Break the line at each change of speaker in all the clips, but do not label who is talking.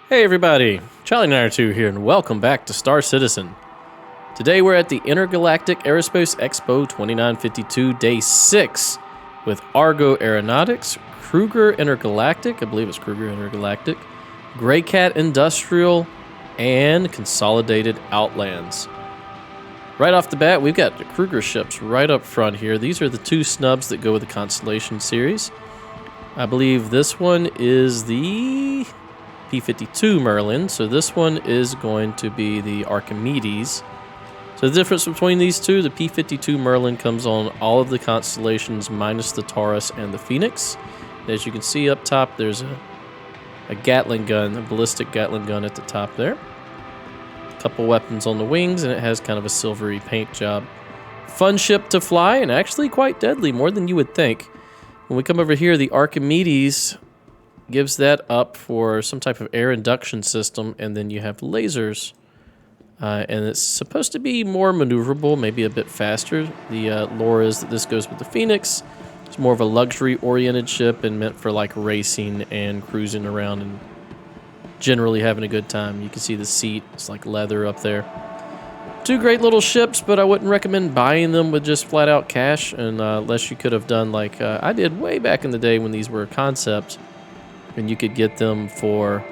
Hey everybody, Charlie902 here and welcome back to Star Citizen. Today we're at the Intergalactic Aerospace Expo 2952 Day 6 with Argo Aeronautics, Kruger Intergalactic, I believe it's Kruger Intergalactic, Greycat Industrial, and Consolidated Outlands. Right off the bat, we've got the Kruger ships right up front here. These are the two snubs that go with the Constellation series. I believe this one is the P-52 Merlin, so this one is going to be the Archimedes. So the difference between these two, the P-52 Merlin comes on all of the constellations minus the Taurus and the Phoenix. As you can see up top, there's a Gatling gun, a ballistic Gatling gun at the top there. A couple weapons on the wings, and it has kind of a silvery paint job. Fun ship to fly, and actually quite deadly, more than you would think. When we come over here, the Archimedes gives that up for some type of air induction system, and then you have lasers. And it's supposed to be more maneuverable, maybe a bit faster. The lore is that this goes with the Phoenix. It's more of a luxury-oriented ship and meant for like racing and cruising around and generally having a good time. You can see the seat, it's like leather up there. Two great little ships, but I wouldn't recommend buying them with just flat-out cash, and unless you could have done like I did way back in the day when these were a concept, and you could get them for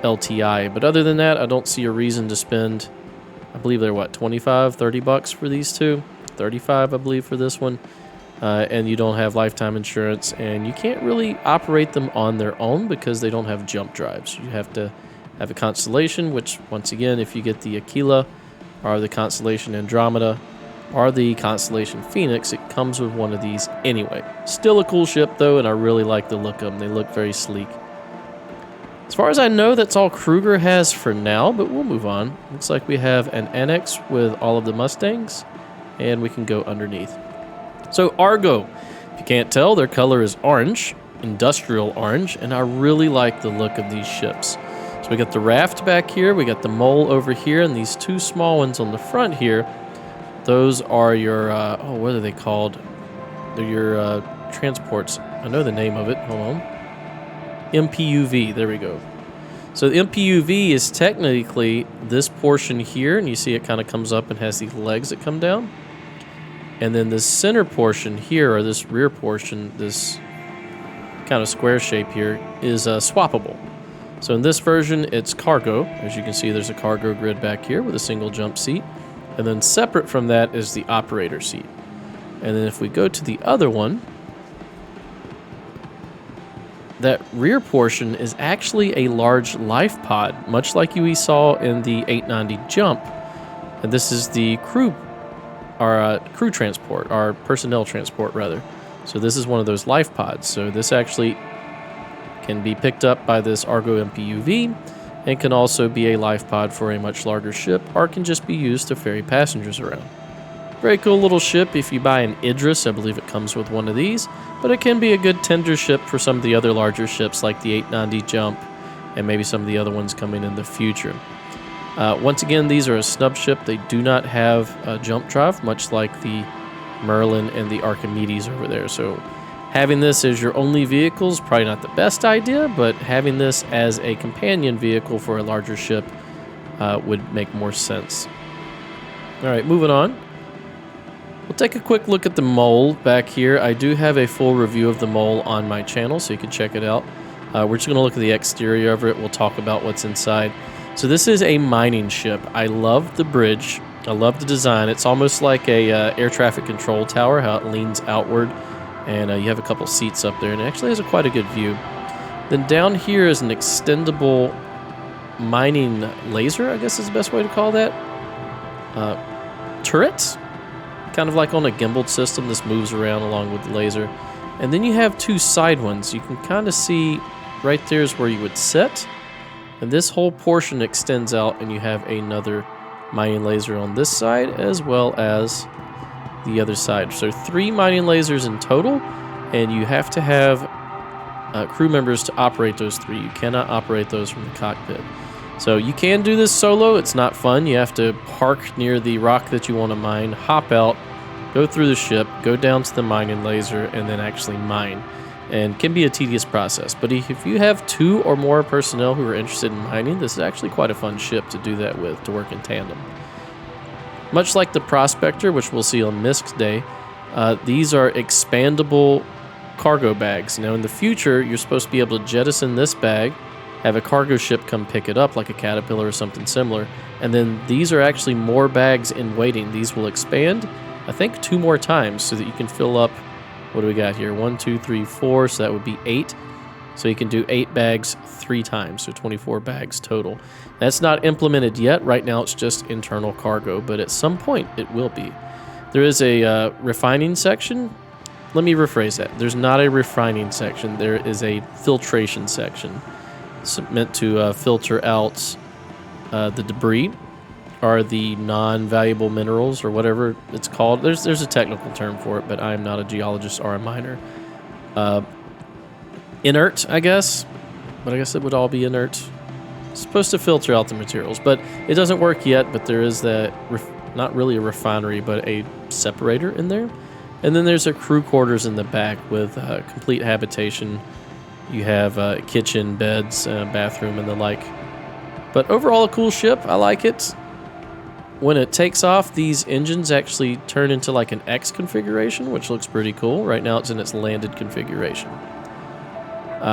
LTI. But other than that, I don't see a reason to spend, I believe they're what, 25, 30 bucks for these two? 35, I believe, for this one. And you don't have lifetime insurance, and you can't really operate them on their own because they don't have jump drives. You have to have a Constellation, which, once again, if you get the Aquila or the Constellation Andromeda or the Constellation Phoenix, it comes with one of these anyway. Still a cool ship, though, and I really like the look of them. They look very sleek. As far as I know, that's all Kruger has for now, but we'll move on. Looks like we have an annex with all of the Mustangs, and we can go underneath. So Argo, if you can't tell, their color is orange, industrial orange, and I really like the look of these ships. So we got the raft back here, we got the mole over here, and these two small ones on the front here. Those are your, what are they called? They're your transports. I know the name of it. Hold on. MPUV. There we go. So the MPUV is technically this portion here, and you see it kind of comes up and has these legs that come down. And then this center portion here, or this rear portion, this kind of square shape here, is swappable. So in this version, it's cargo. As you can see, there's a cargo grid back here with a single jump seat. And then separate from that is the operator seat. And then if we go to the other one, that rear portion is actually a large life pod, much like we saw in the 890 Jump. And this is the crew transport, our personnel transport rather. So this is one of those life pods. So this actually can be picked up by this Argo MPUV, and can also be a life pod for a much larger ship, or can just be used to ferry passengers around. Very cool little ship. If you buy an Idris, I believe it comes with one of these, but it can be a good tender ship for some of the other larger ships like the 890 Jump, and maybe some of the other ones coming in the future. Once again, these are a snub ship. They do not have a jump drive, much like the Merlin and the Archimedes over there. So having this as your only vehicle is probably not the best idea, but having this as a companion vehicle for a larger ship would make more sense. All right, moving on. We'll take a quick look at the mole back here. I do have a full review of the mole on my channel, so you can check it out. We're just going to look at the exterior of it. We'll talk about what's inside. So this is a mining ship. I love the bridge. I love the design. It's almost like a air traffic control tower, how it leans outward. And you have a couple seats up there, and it actually has quite a good view. Then down here is an extendable mining laser, I guess is the best way to call that. Turret, kind of like on a gimbaled system. This moves around along with the laser. And then you have two side ones. You can kind of see right there is where you would sit. And this whole portion extends out, and you have another mining laser on this side as well as the other side. So 3 mining lasers in total, and you have to have crew members to operate those 3. You cannot operate those from the cockpit. So you can do this solo. It's not fun. You have to park near the rock that you want to mine, hop out, go through the ship, go down to the mining laser, and then actually mine. and can be a tedious process. But if you have 2 or more personnel who are interested in mining, this is actually quite a fun ship to do that with, to work in tandem. Much like the Prospector, which we'll see on Misk's Day, these are expandable cargo bags. Now in the future, you're supposed to be able to jettison this bag, have a cargo ship come pick it up like a Caterpillar or something similar, and then these are actually more bags in waiting. These will expand, I think, 2 more times so that you can fill up, what do we got here? 1, 2, 3, 4, so that would be 8. So you can do 8 bags 3 times, so 24 bags total. That's not implemented yet. Right now it's just internal cargo, but at some point it will be. There is a refining section. Let me rephrase that. There's not a refining section. There is a filtration section. It's meant to filter out the debris or the non-valuable minerals or whatever it's called. There's a technical term for it, but I am not a geologist or a miner. Inert, I guess. But I guess it would all be inert. It's supposed to filter out the materials, but it doesn't work yet. But there is that, not really a refinery, but a separator in there. And then there's a crew quarters in the back with complete habitation. You have kitchen, beds, bathroom, and the like. But overall, a cool ship. I like it. When it takes off, these engines actually turn into like an X configuration, which looks pretty cool. Right now, it's in its landed configuration.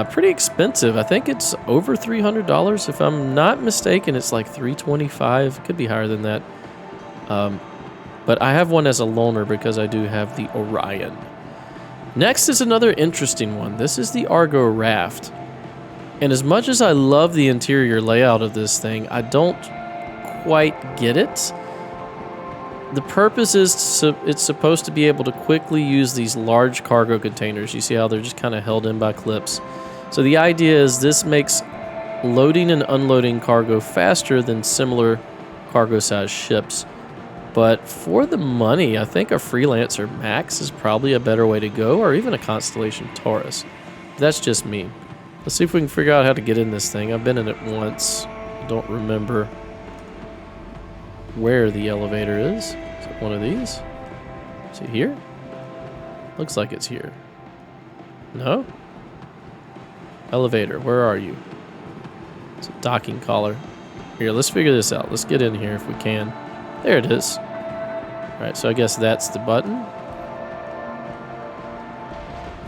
Pretty expensive. I think it's over $300. If I'm not mistaken, it's like $325. Could be higher than that. But I have one as a loaner because I do have the Orion. Next is another interesting one. This is the Argo Raft. And as much as I love the interior layout of this thing, I don't quite get it. The purpose is it's supposed to be able to quickly use these large cargo containers. You see how they're just kind of held in by clips. So the idea is this makes loading and unloading cargo faster than similar cargo-sized ships. But for the money, I think a Freelancer Max is probably a better way to go, or even a Constellation Taurus. That's just me. Let's see if we can figure out how to get in this thing. I've been in it once. I don't remember where the elevator is. Is it one of these? Is it here? Looks like it's here. No? Elevator, where are you? It's a docking collar. Here, let's figure this out. Let's get in here if we can. There it is. Alright, so I guess that's the button.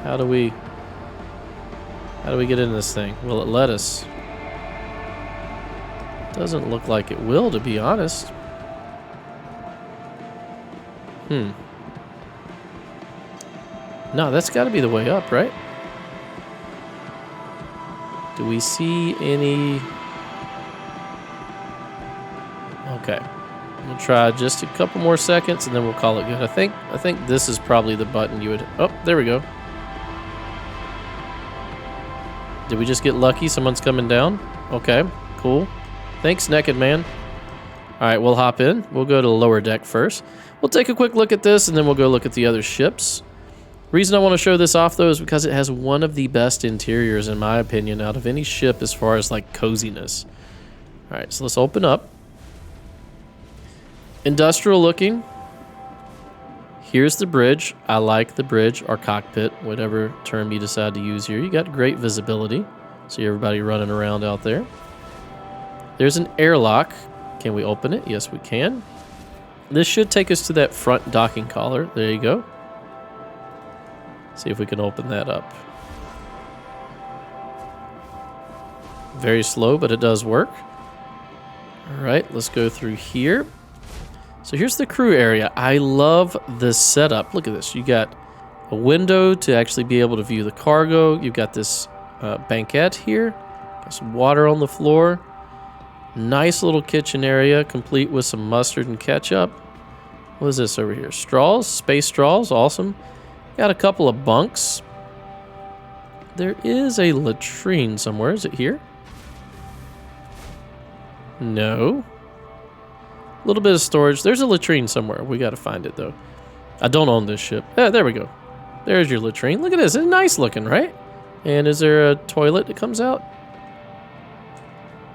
How do we get into this thing? Will it let us? Doesn't look like it will, to be honest. No, that's got to be the way up, right? Do we see any? Okay. We'll try just a couple more seconds and then we'll call it good. I think this is probably the button you would... Oh, there we go. Did we just get lucky? Someone's coming down? Okay, cool. Thanks, Naked Man. Alright, we'll hop in. We'll go to the lower deck first. We'll take a quick look at this and then we'll go look at the other ships. Reason I want to show this off though is because it has one of the best interiors in my opinion out of any ship as far as like coziness. Alright, so let's open up. Industrial looking. Here's the bridge. I like the bridge or cockpit, whatever term you decide to use here. You got great visibility. See everybody running around out there. There's an airlock. Can we open it? Yes, we can. This should take us to that front docking collar. There you go. See if we can open that up. Very slow, but it does work. All right, let's go through here. So here's the crew area. I love this setup. Look at this. You got a window to actually be able to view the cargo. You've got this banquette here. Got some water on the floor. Nice little kitchen area, complete with some mustard and ketchup. What is this over here? Straws, space straws, awesome. Got a couple of bunks. There is a latrine somewhere. Is it here? No. A little bit of storage. There's a latrine somewhere. We got to find it, though. I don't own this ship. Yeah, there we go. There's your latrine. Look at this. It's nice looking, right? And is there a toilet that comes out?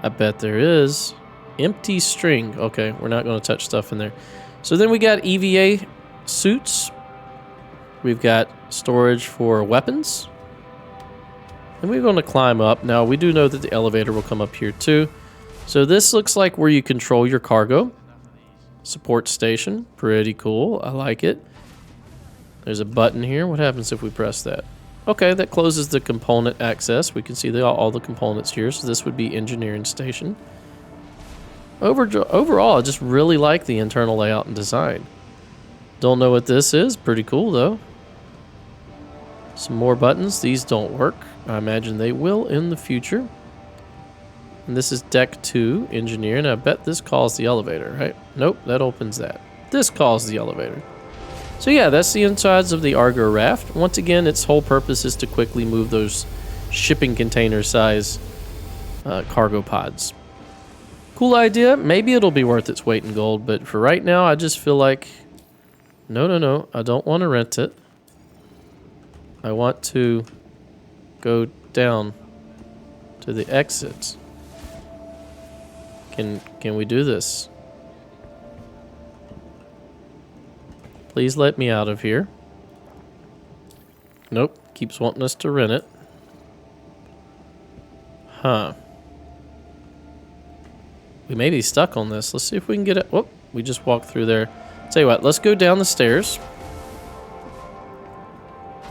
I bet there is. Empty string. Okay, we're not going to touch stuff in there. So then we got EVA suits. We've got storage for weapons. And we're going to climb up. Now, we do know that the elevator will come up here too. So this looks like where you control your cargo. Support station. Pretty cool. I like it. There's a button here. What happens if we press that? Okay, that closes the component access. We can see all the components here. So this would be engineering station. Overall, I just really like the internal layout and design. Don't know what this is. Pretty cool, though. Some more buttons. These don't work. I imagine they will in the future. And this is deck 2, engineering. I bet this calls the elevator, right? Nope, that opens that. This calls the elevator. So yeah, that's the insides of the Argo raft. Once again, its whole purpose is to quickly move those shipping container size cargo pods. Cool idea. Maybe it'll be worth its weight in gold, but for right now, I just feel like, no, I don't want to rent it. I want to go down to the exits. Can we do this? Please let me out of here. Nope, keeps wanting us to rent it. Huh. We may be stuck on this. Let's see if we can get it. Whoop, we just walked through there. Tell you what, let's go down the stairs.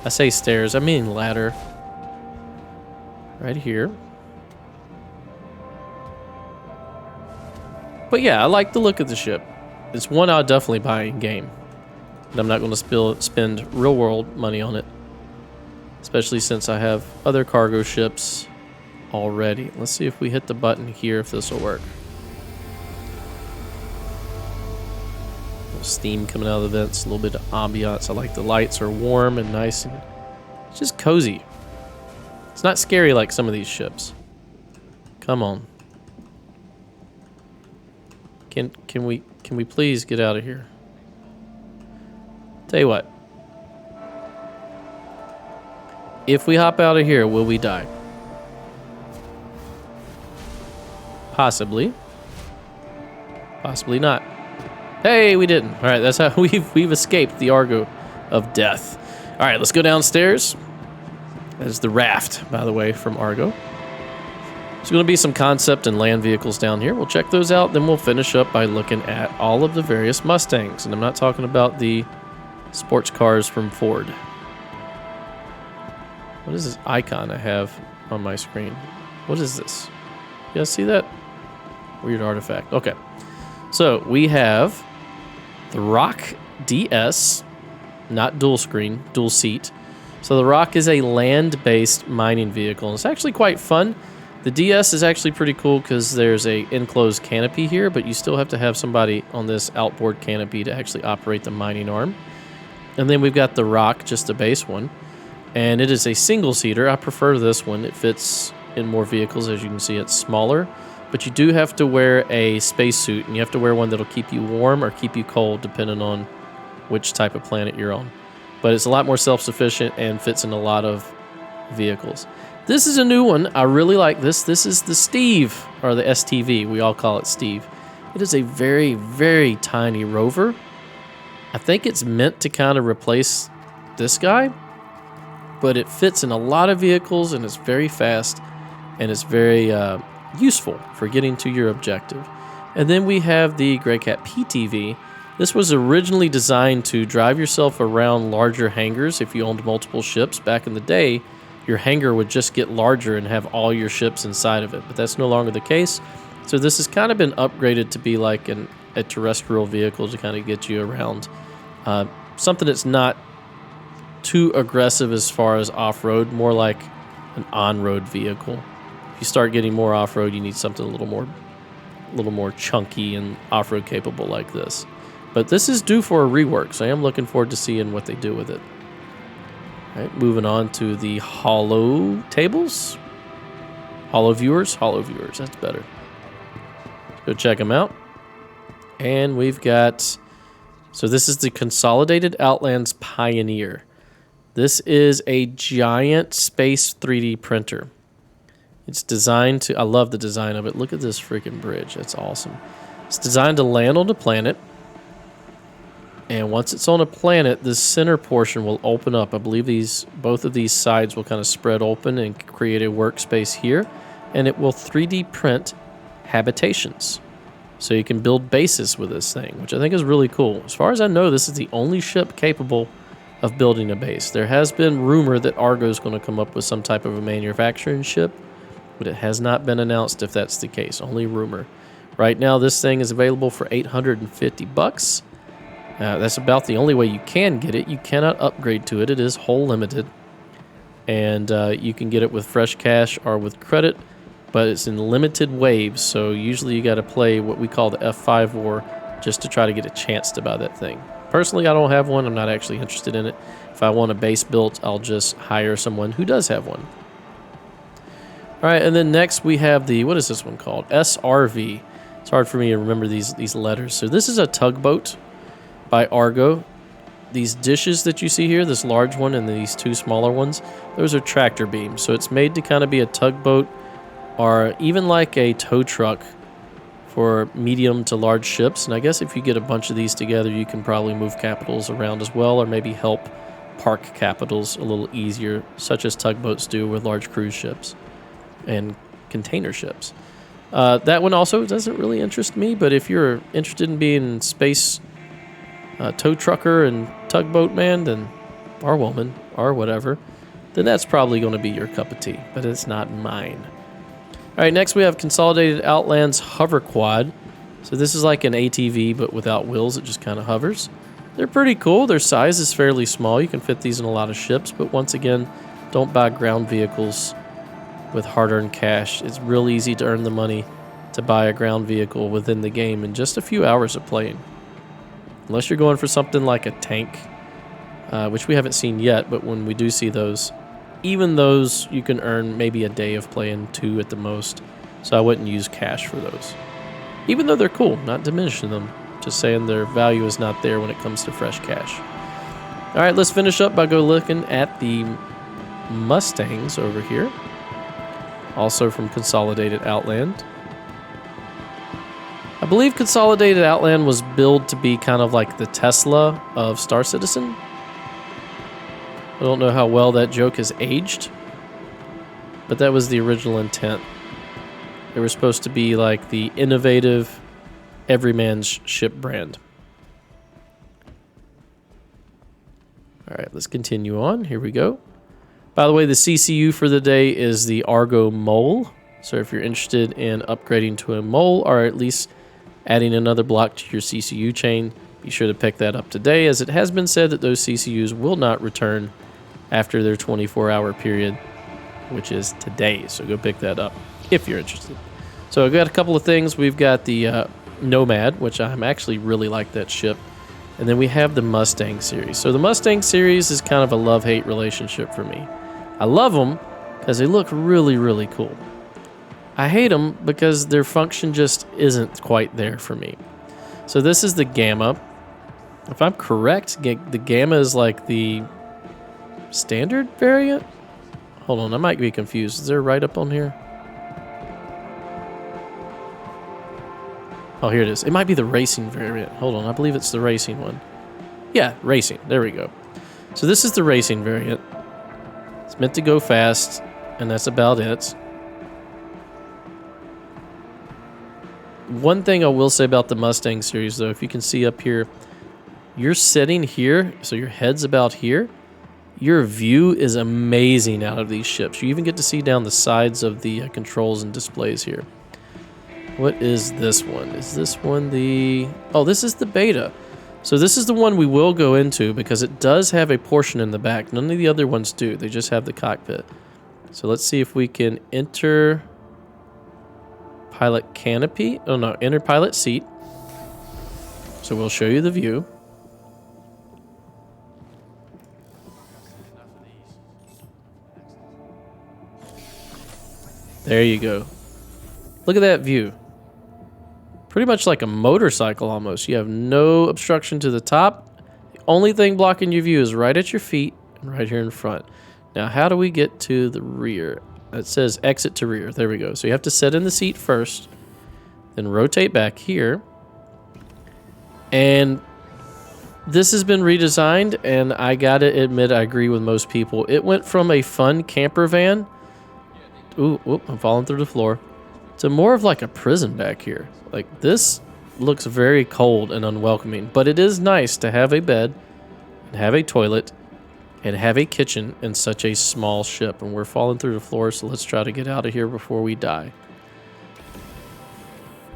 I say stairs, I mean ladder. Right here. But yeah, I like the look of the ship. It's one I'll definitely buy in game. And I'm not going to spend real world money on it. Especially since I have other cargo ships already. Let's see if we hit the button here, if this will work. A little steam coming out of the vents, a little bit of ambiance. I like the lights are warm and nice, and it's just cozy. It's not scary like some of these ships. Come on. Can we please get out of here? Tell you what. If we hop out of here, will we die? Possibly. Possibly not. Hey, we didn't. All right, that's how we've escaped the Argo of death. All right, let's go downstairs. That's the raft, by the way, from Argo. There's going to be some concept and land vehicles down here. We'll check those out, then we'll finish up by looking at all of the various Mustangs. And I'm not talking about the sports cars from Ford. What is this icon I have on my screen? What is this? You guys see that? Weird artifact. Okay. So we have the Rock DS, not dual screen, dual seat. So the Rock is a land-based mining vehicle. It's actually quite fun. The DS is actually pretty cool because there's a enclosed canopy here, but you still have to have somebody on this outboard canopy to actually operate the mining arm. And then we've got the Rock, just the base one. And it is a single-seater. I prefer this one. It fits in more vehicles. As you can see, it's smaller. But you do have to wear a spacesuit, and you have to wear one that'll keep you warm or keep you cold, depending on which type of planet you're on. But it's a lot more self-sufficient and fits in a lot of vehicles. This is a new one. I really like this. This is the Steve, or the STV. We all call it Steve. It is a very, very tiny rover. I think it's meant to kind of replace this guy, but it fits in a lot of vehicles, and it's very fast, and it's very useful for getting to your objective. And then we have the Greycat PTV. This was originally designed to drive yourself around larger hangars. If you owned multiple ships back in the day, your hangar would just get larger and have all your ships inside of it, but that's no longer the case. So this has kind of been upgraded to be like a terrestrial vehicle to kind of get you around. Something that's not too aggressive as far as off-road, more like an on-road vehicle. If you start getting more off-road, you need something a little more chunky and off-road capable like this. But this is due for a rework, so I am looking forward to seeing what they do with it. All right, moving on to the holo tables. Holo viewers, that's better. Go check them out. And we've got, so this is the Consolidated Outlands Pioneer. This is a giant space 3D printer. It's designed to, I love the design of it. Look at this freaking bridge, that's awesome. It's designed to land on the planet. And once it's on a planet, the center portion will open up. I believe both of these sides will kind of spread open and create a workspace here. And it will 3D print habitations. So you can build bases with this thing, which I think is really cool. As far as I know, this is the only ship capable of building a base. There has been rumor that Argo is going to come up with some type of a manufacturing ship, but it has not been announced if that's the case. Only rumor. Right now, this thing is available for $850. That's about the only way you can get it. You cannot upgrade to it. It is hull limited. And you can get it with fresh cash or with credit, but it's in limited waves. So usually you got to play what we call the F5 war just to try to get a chance to buy that thing. Personally, I don't have one. I'm not actually interested in it. If I want a base built, I'll just hire someone who does have one. All right, and then next we have the, what is this one called? SRV. It's hard for me to remember these letters. So this is a tugboat by Argo. These dishes that you see here, this large one and these two smaller ones, those are tractor beams. So it's made to kind of be a tugboat or even like a tow truck for medium to large ships. And I guess if you get a bunch of these together, you can probably move capitals around as well, or maybe help park capitals a little easier, such as tugboats do with large cruise ships and container ships. That one also doesn't really interest me, but if you're interested in being space tow trucker and tugboat man, then, or woman, or whatever, then that's probably going to be your cup of tea, but it's not mine. All right, next we have Consolidated Outlands Hover Quad. So this is like an ATV, but without wheels. It just kind of hovers. They're pretty cool. Their size is fairly small. You can fit these in a lot of ships, but once again, don't buy ground vehicles with hard-earned cash. It's real easy to earn the money to buy a ground vehicle within the game in just a few hours of playing. Unless you're going for something like a tank, which we haven't seen yet, but when we do see those, even those you can earn maybe a day of playing, 2 at the most. So I wouldn't use cash for those. Even though they're cool, not diminishing them. Just saying their value is not there when it comes to fresh cash. All right, let's finish up by looking at the Mustangs over here. Also from Consolidated Outland. I believe Consolidated Outland was billed to be kind of like the Tesla of Star Citizen. I don't know how well that joke has aged, but that was the original intent. They were supposed to be like the innovative everyman's ship brand. All right, let's continue on. Here we go. By the way, the CCU for the day is the Argo Mole. So if you're interested in upgrading to a mole, or at least adding another block to your CCU chain, be sure to pick that up today, as it has been said that those CCUs will not return after their 24-hour period, which is today. So go pick that up if you're interested. So I've got a couple of things. We've got the Nomad, which I'm actually really like that ship. And then we have the Mustang series. So the Mustang series is kind of a love-hate relationship for me. I love them because they look really, really cool. I hate them because their function just isn't quite there for me. So this is the Gamma. If I'm correct, the Gamma is like the standard variant? Hold on, I might be confused. Is there a write-up on here? Oh, here it is. It might be the racing variant. Hold on, I believe it's the racing one. Yeah, racing. There we go. So this is the racing variant. It's meant to go fast, and that's about it. One thing I will say about the Mustang series, though, if you can see up here, you're sitting here, so your head's about here. Your view is amazing out of these ships. You even get to see down the sides of the controls and displays here. What is this one? Is this one the... Oh, this is the beta. So this is the one we will go into because it does have a portion in the back. None of the other ones do. They just have the cockpit. So let's see if we can enter pilot canopy. Oh, no. Enter pilot seat. So we'll show you the view. There you go. Look at that view. Pretty much like a motorcycle almost. You have no obstruction to the top. The only thing blocking your view is right at your feet and right here in front. Now, how do we get to the rear? It says exit to rear. There we go. So you have to sit in the seat first, then rotate back here. And This has been redesigned, and I gotta admit, I agree with most people. It went from a fun camper van, ooh, I'm falling through the floor, to more of like a prison back here. Like, this looks very cold and unwelcoming, but it is nice to have a bed, and have a toilet, and have a kitchen in such a small ship. And we're falling through the floor, so let's try to get out of here before we die.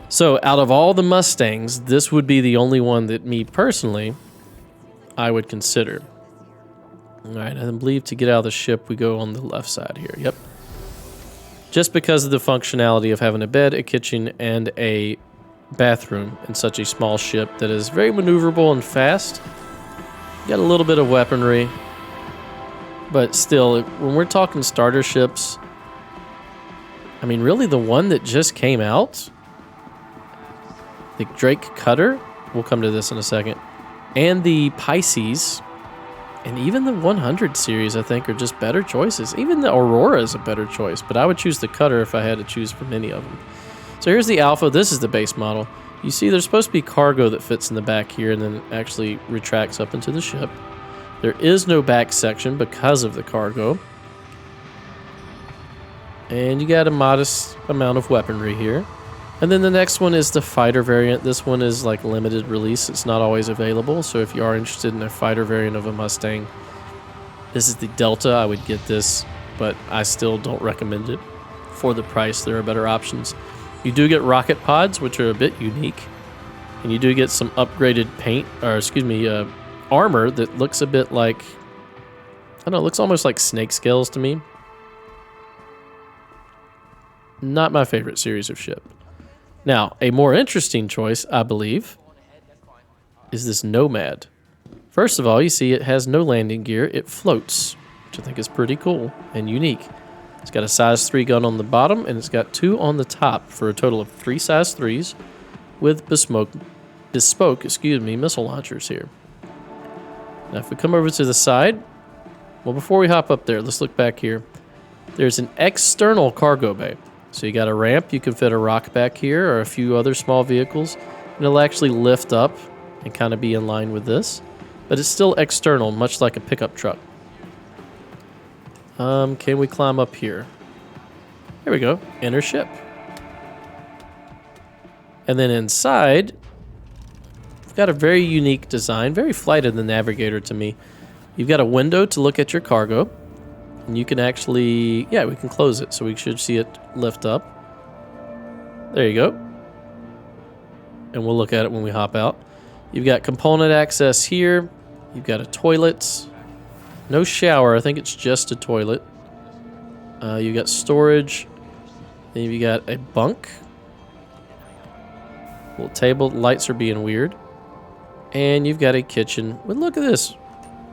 So, out of all the Mustangs, this would be the only one that me personally, I would consider. Alright, I believe to get out of the ship, we go on the left side here. Yep. Just because of the functionality of having a bed, a kitchen, and a bathroom in such a small ship that is very maneuverable and fast. Got a little bit of weaponry. But still, when we're talking starter ships, I mean, really the one that just came out, the Drake Cutter, we'll come to this in a second, and the Pisces, and even the 100 series, I think, are just better choices. Even the Aurora is a better choice, but I would choose the Cutter if I had to choose from any of them. So here's the Alpha. This is the base model. You see there's supposed to be cargo that fits in the back here and then actually retracts up into the ship. There is no back section because of the cargo. And you got a modest amount of weaponry here. And then the next one is the fighter variant. This one is like limited release. It's not always available. So if you are interested in a fighter variant of a Mustang, this is the Delta. I would get this, but I still don't recommend it for the price. There are better options. You do get rocket pods, which are a bit unique. And you do get some upgraded paint, or excuse me, armor that looks a bit like, I don't know, it looks almost like snake scales to me. Not my favorite series of ship. Now, a more interesting choice, I believe, is this Nomad. First of all, you see it has no landing gear. It floats, which I think is pretty cool and unique. It's got a size 3 gun on the bottom, and it's got 2 on the top for a total of 3 size 3s with bespoke missile launchers here. Now, if we come over to the side, well, before we hop up there, let's look back here. There's an external cargo bay. So you got a ramp, you can fit a rock back here or a few other small vehicles, and it'll actually lift up and kind of be in line with this. But it's still external, much like a pickup truck. Can we climb up here? Here we go, enter ship. And then inside, we've got a very unique design, very Flight of the Navigator to me. You've got a window to look at your cargo. And you can actually, yeah, we can close it, so we should see it lift up. There you go. And we'll look at it when we hop out. You've got component access here. You've got a toilet. No shower, I think it's just a toilet. You got storage. Then you got a bunk. Little table, lights are being weird. And you've got a kitchen. But look at this.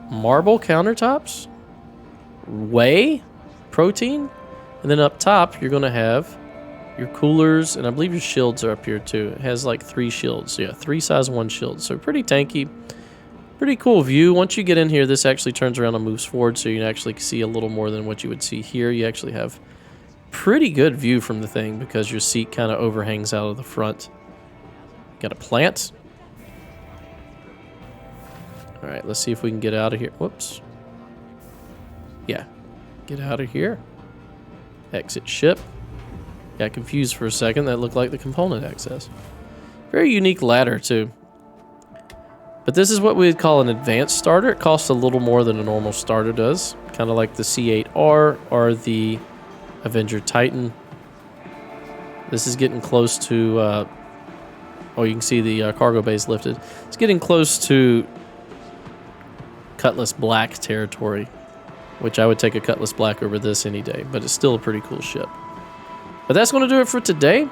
Marble countertops. Whey protein, and then up top you're going to have your coolers, and I believe your shields are up here too. It has like 3 shields, so yeah, 3 size 1 shields, so pretty tanky, pretty cool view. Once you get in here, this actually turns around and moves forward, so you can actually see a little more than what you would see here. You actually have pretty good view from the thing because your seat kind of overhangs out of the front. Got a plant. All right, let's see if we can get out of here. Whoops. Yeah, get out of here. Exit ship. Got confused for a second. That looked like the component access. Very unique ladder, too. But this is what we'd call an advanced starter. It costs a little more than a normal starter does. Kind of like the C8R or the Avenger Titan. This is getting close to... oh, you can see the cargo bay's lifted. It's getting close to Cutlass Black territory, which I would take a Cutlass Black over this any day, but it's still a pretty cool ship. But that's going to do it for today.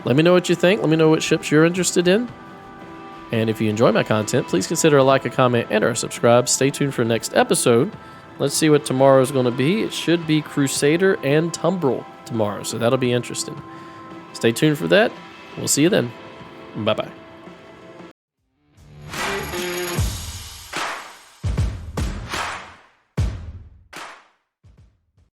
Let me know what you think. Let me know what ships you're interested in. And if you enjoy my content, please consider a like, a comment, and or subscribe. Stay tuned for the next episode. Let's see what tomorrow is going to be. It should be Crusader and Tumbril tomorrow, so that'll be interesting. Stay tuned for that. We'll see you then. Bye-bye.